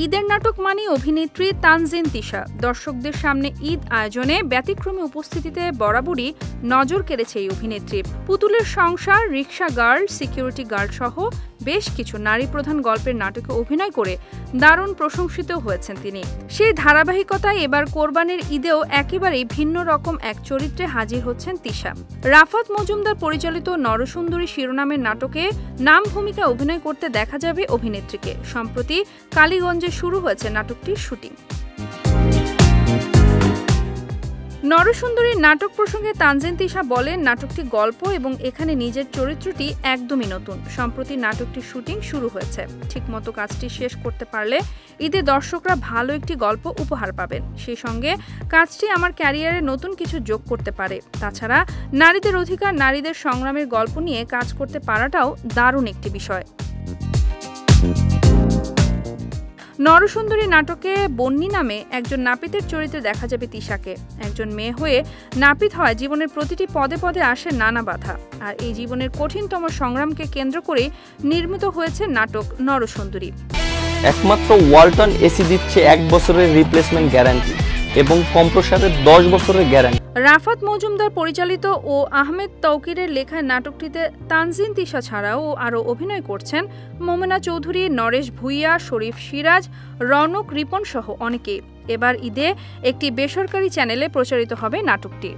ঈদের নাটক মানে অভিনেত্রী তানজিন তিশা দর্শকদের সামনে ঈদ আয়োজনে ব্যতিক্রমী উপস্থিতিতে বরাবরই নজর কেড়েছে এই অভিনেত্রী। পুতুলের সংসার, রিকশা গার্ল, সিকিউরিটি গার্ড সহ বেশ কিছু নারী প্রধান গল্পের নাটকে অভিনয় করে দারুণ প্রশংসিত হয়েছেন তিনি। সেই ধারাবাহিকতায় এবার কোরবানির ঈদেও একেবারেই ভিন্ন রকম এক চরিত্রে হাজির হচ্ছেন তিশা। রাফাত মজুমদার পরিচালিত নরসুন্দরী শিরোনামের নাটকে নাম ভূমিকায় অভিনয় করতে দেখা যাবে অভিনেত্রীকে। সম্প্রতি কালীগঞ্জে শুরু হয়েছে নাটকটির শুটিং। নরসুন্দরীর নাটক প্রসঙ্গে তানজিন তিশা বলেন, নাটকটি গল্প এবং এখানে নিজের চরিত্রটি একদমই নতুন। সম্প্রতি নাটকটির শুটিং শুরু হয়েছে। ঠিকমতো কাজটি শেষ করতে পারলে ঈদে দর্শকরা ভালো একটি গল্প উপহার পাবেন। সেই সঙ্গে কাজটি আমার ক্যারিয়ারে নতুন কিছু যোগ করতে পারে। তাছাড়া নারীদের অধিকার, নারীদের সংগ্রামের গল্প নিয়ে কাজ করতে পারাটাও দারুণ একটি বিষয়। নরসুন্দরী নাটকে বন্নি নামে একজন নাপিতের চরিত্রে দেখা যাবে তিশাকে। একজন মেয়ে হয়ে নাপিত হয় জীবনের প্রতিটি পদে পদে আসে নানা বাধা। আর এই জীবনের কঠিনতম সংগ্রামকে কেন্দ্র করে নির্মিত হয়েছে নাটক নরসুন্দরী। একমাত্র ওয়ালটন এসি দিচ্ছে 1 বছরের রিপ্লেসমেন্ট গ্যারান্টি এবং কম্প্রেসরের 10 বছরের গ্যারান্টি। রাফাত মজুমদার পরিচালিত ও আহমেদ তৌকিরের লেখা নাটকটিতে তানজিন তিশা ছাড়াও আরও অভিনয় করছেন মোমেনা চৌধুরী, নরেশ ভুইয়া, শরীফ সিরাজ, রৌনক রিপন সহ অনেকে। এবার ঈদে একটি বেসরকারি চ্যানেলে প্রচারিত হবে নাটকটি।